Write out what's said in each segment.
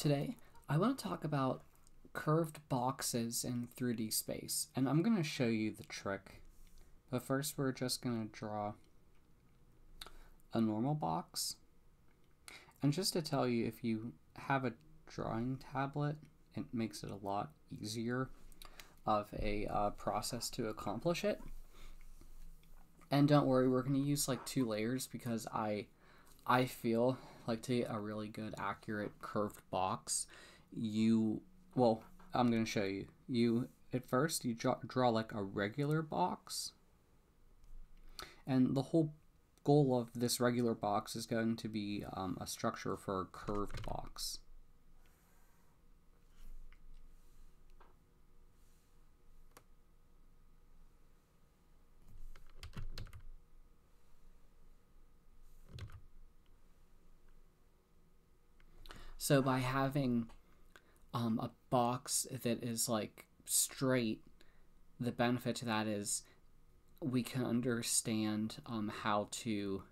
Today, I want to talk about curved boxes in 3D space, and I'm going to show you the trick. But first, we're just going to draw a normal box. And just to tell you, if you have a drawing tablet, it makes it a lot easier of a process to accomplish it. And don't worry, we're going to use like 2 layers because I feel like to get a really good, accurate, curved box, I'm going to show you. At first, you draw like a regular box. And the whole goal of this regular box is going to be a structure for a curved box. So by having a box that is like straight, the benefit to that is we can understand how to,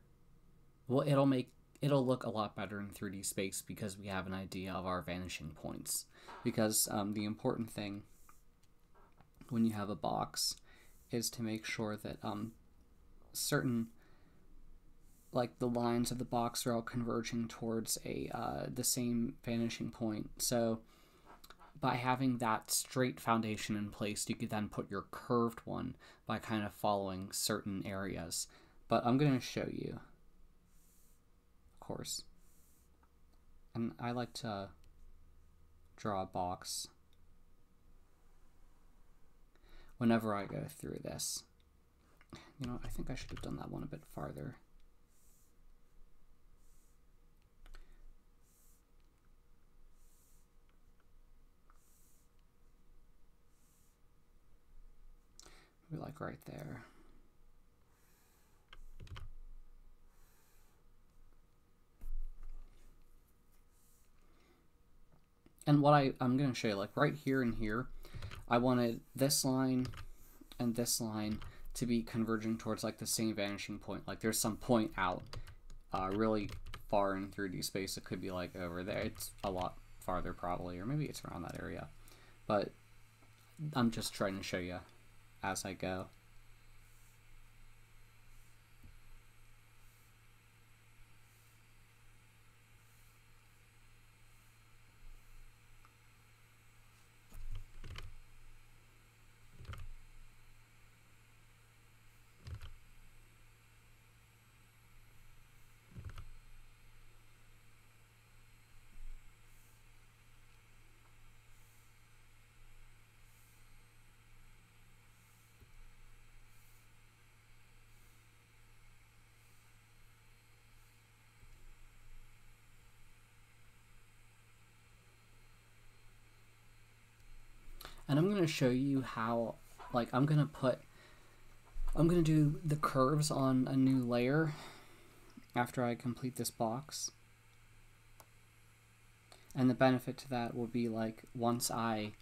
it'll look a lot better in 3D space because we have an idea of our vanishing points. Because the important thing when you have a box is to make sure that certain, like the lines of the box are all converging towards the same vanishing point. So by having that straight foundation in place, you could then put your curved one by kind of following certain areas. But I'm going to show you, of course. And I like to draw a box whenever I go through this. You know, I think I should have done that one a bit farther. Like right there. And what I'm going to show you, like right here and here, I wanted this line and this line to be converging towards like the same vanishing point. Like there's some point out really far in 3D space. It could be like over there. It's a lot farther probably, or maybe it's around that area. But I'm just trying to show you as I go. And I'm going to show you how, like, I'm going to do the curves on a new layer after I complete this box. And the benefit to that will be, like, once I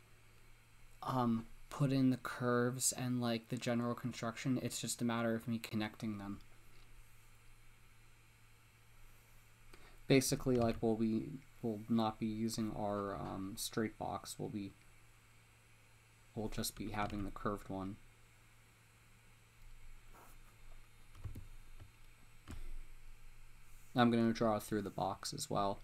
put in the curves and, like, the general construction, it's just a matter of me connecting them. Basically, like, we'll not be using our straight box. We'll just be having the curved one. I'm going to draw through the box as well.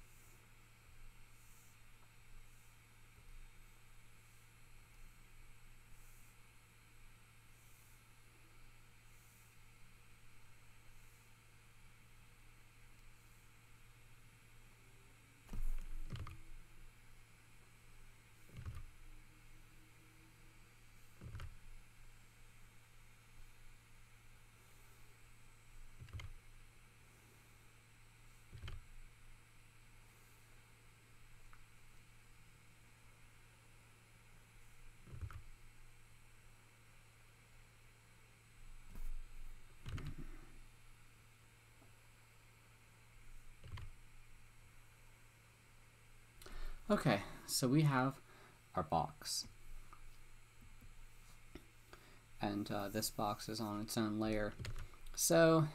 Okay, so we have our box. And this box is on its own layer. So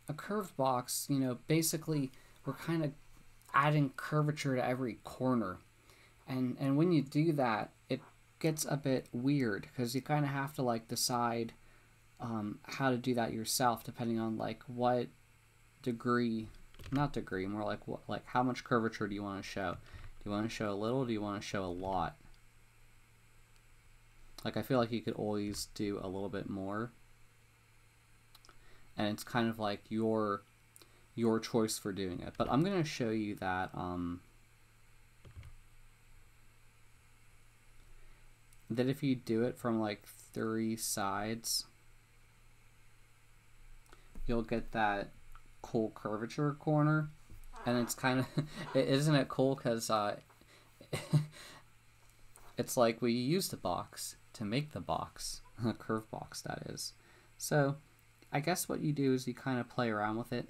a curved box, you know, basically we're kind of adding curvature to every corner. And when you do that, it gets a bit weird because you kind of have to like decide how to do that yourself, depending on like what degree, not degree, more like what, like how much curvature do you want to show? Do you want to show a little? Do you want to show a lot? Like I feel like you could always do a little bit more, and it's kind of like your choice for doing it. But I'm gonna show you that that if you do it from like 3 sides, you'll get that cool curvature corner. And it's kind of, isn't it cool? Because it's like we used the box to make the box, a curved box that is. So I guess what you do is you kind of play around with it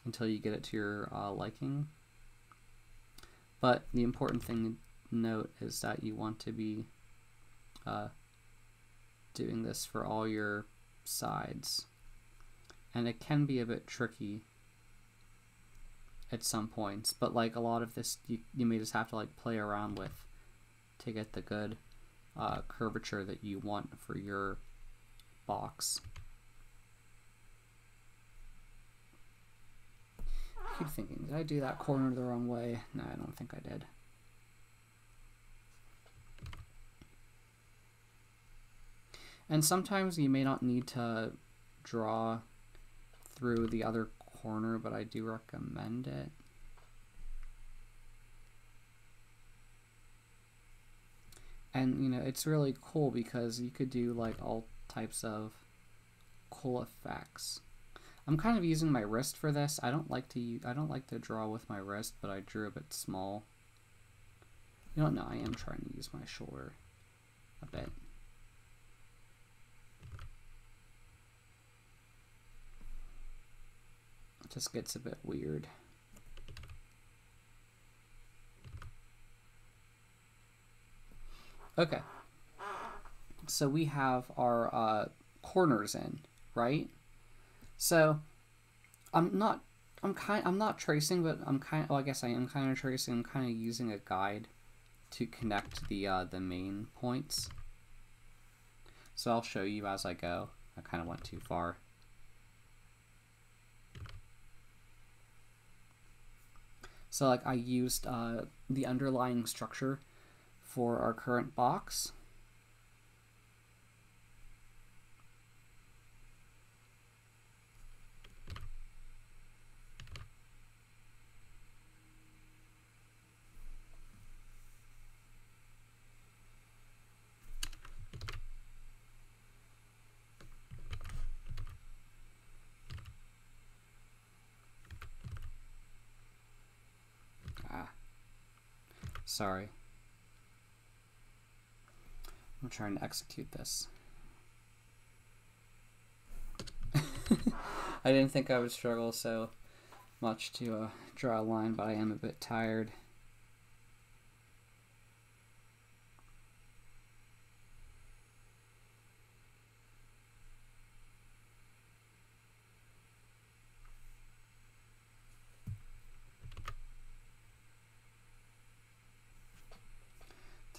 until you get it to your liking. But the important thing to note is that you want to be doing this for all your sides, and it can be a bit tricky at some points, but like a lot of this you may just have to like play around with to get the good curvature that you want for your box. I keep thinking, did I do that corner the wrong way? No, I don't think I did. And sometimes you may not need to draw through the other corner, but I do recommend it. And you know, it's really cool because you could do like all types of cool effects. I'm kind of using my wrist for this. I don't like to draw with my wrist, but I drew a bit small. You don't know, I am trying to use my shoulder a bit. It just gets a bit weird. Okay, so we have our corners in, right? So I'm not tracing, but I guess I am kind of tracing. I'm kind of using a guide to connect the main points. So I'll show you as I go. I kind of went too far. So like I used the underlying structure for our current box. Sorry. I'm trying to execute this. I didn't think I would struggle so much to draw a line, but I am a bit tired.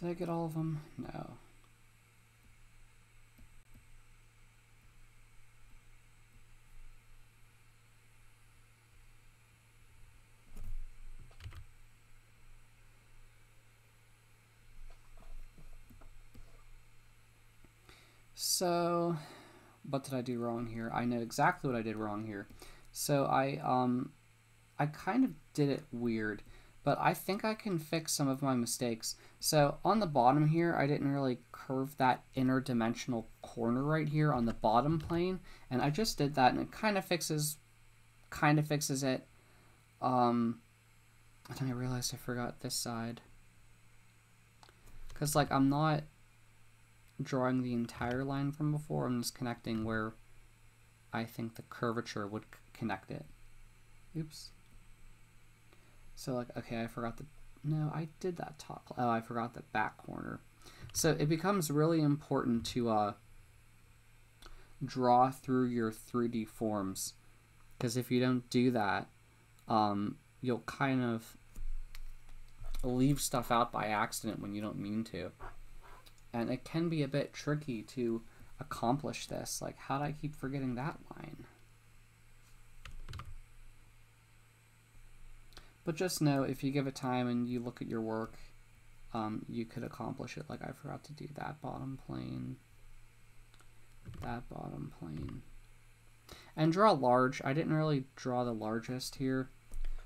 Did I get all of them? No. So, what did I do wrong here? I know exactly what I did wrong here. So I kind of did it weird, but I think I can fix some of my mistakes. So on the bottom here, I didn't really curve that interdimensional corner right here on the bottom plane, and I just did that, and it kind of fixes it. And then I realized I forgot this side, because like I'm not drawing the entire line from before. I'm just connecting where I think the curvature would connect it. Oops. So like, okay, I forgot the, no, I did that top, oh, I forgot the back corner. So it becomes really important to draw through your 3D forms, because if you don't do that, you'll kind of leave stuff out by accident when you don't mean to. And it can be a bit tricky to accomplish this. Like, how do I keep forgetting that line? But just know, if you give it time and you look at your work, you could accomplish it. Like, I forgot to do that bottom plane, that bottom plane. And draw large. I didn't really draw the largest here,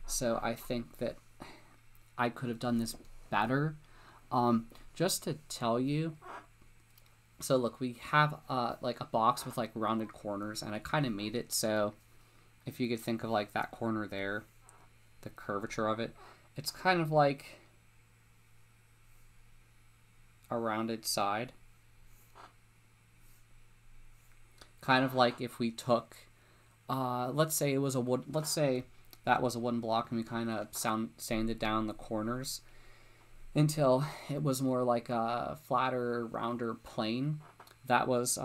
so I think that I could have done this better. Just to tell you, so look, we have like a box with like rounded corners, and I kind of made it so if you could think of like that corner there, the curvature of it, it's kind of like a rounded side. Kind of like if we took, let's say it was a wood, let's say that was a wooden block, and we kind of sanded down the corners until it was more like a flatter, rounder plane. That was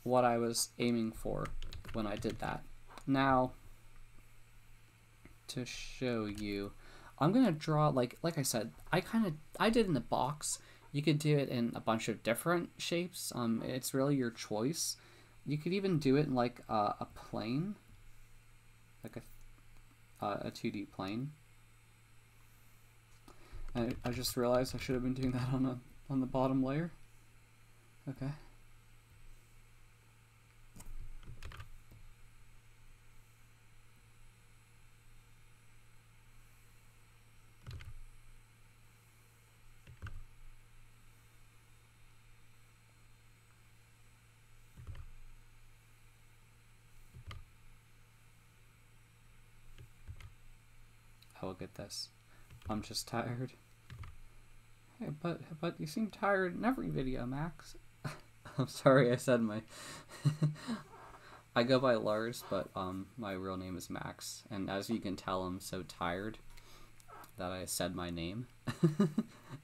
what I was aiming for when I did that. Now, to show you, I'm gonna draw like I said, I did in the box. You could do it in a bunch of different shapes. It's really your choice. You could even do it in like a plane, like a 2D plane. I just realized I should have been doing that on the bottom layer. Okay. I will get this. I'm just tired. Hey, but you seem tired in every video, Max. I'm sorry I said my... I go by Lars, but my real name is Max. And as you can tell, I'm so tired that I said my name.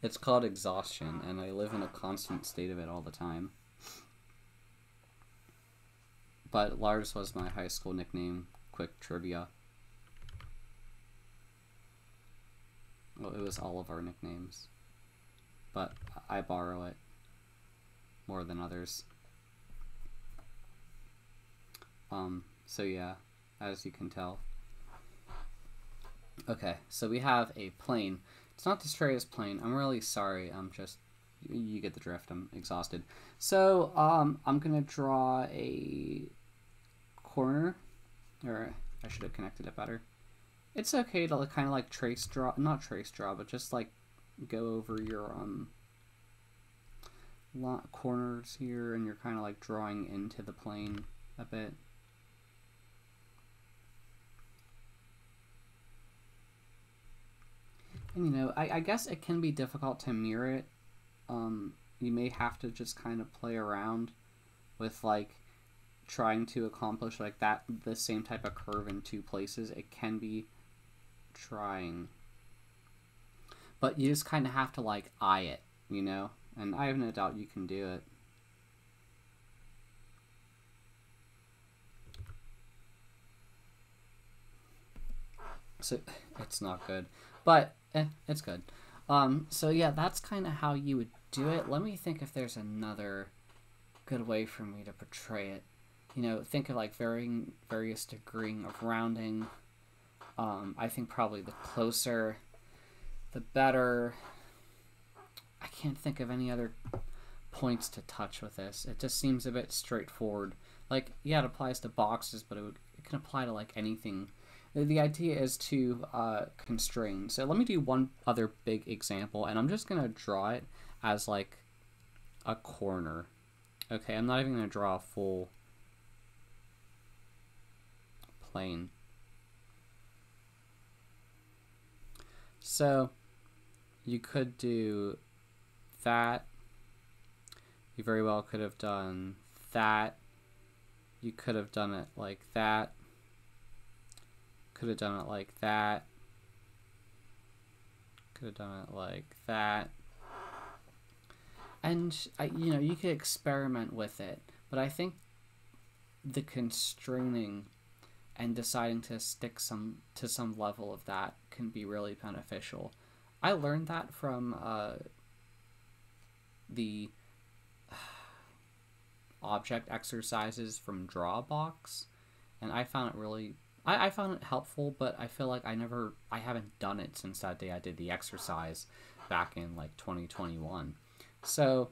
It's called exhaustion, and I live in a constant state of it all the time. But Lars was my high school nickname. Quick trivia. Well, it was all of our nicknames, but I borrow it more than others. So yeah, as you can tell. Okay, so we have a plane. It's not the straightest plane. I'm really sorry. I'm just, you get the drift. I'm exhausted. So I'm gonna draw a corner, or I should have connected it better. It's okay to kind of like not trace draw, but just like go over your corners here, and you're kind of like drawing into the plane a bit. And you know, I guess it can be difficult to mirror it. You may have to just kind of play around with like trying to accomplish like the same type of curve in two places. It can be trying, but you just kind of have to like eye it, you know, and I have no doubt you can do it. So it's not good, but it's good. So yeah, that's kind of how you would do it. Let me think if there's another good way for me to portray it. You know, think of like various degree of rounding. I think probably the closer, the better. I can't think of any other points to touch with this. It just seems a bit straightforward. Like, yeah, it applies to boxes, but it can apply to like anything. The idea is to constrain. So let me do one other big example, and I'm just going to draw it as like a corner. Okay, I'm not even going to draw a full plane. So you could do that. You very well could have done that. You could have done it like that. Could have done it like that. Could have done it like that. And you know, you could experiment with it, but I think the constraining and deciding to stick to some level of that can be really beneficial. I learned that from the object exercises from Drawbox, and I found it really I found it helpful, but I feel like I haven't done it since that day I did the exercise back in like 2021. So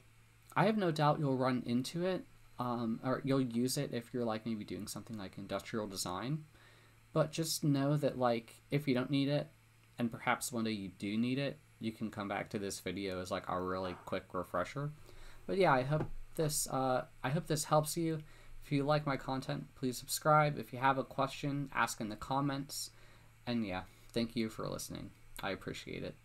I have no doubt you'll run into it, or you'll use it if you're like maybe doing something like industrial design. But just know that like if you don't need it, and perhaps one day you do need it, you can come back to this video as like a really quick refresher. But yeah, I hope this helps you. If you like my content, please subscribe. If you have a question, ask in the comments. And yeah, thank you for listening. I appreciate it.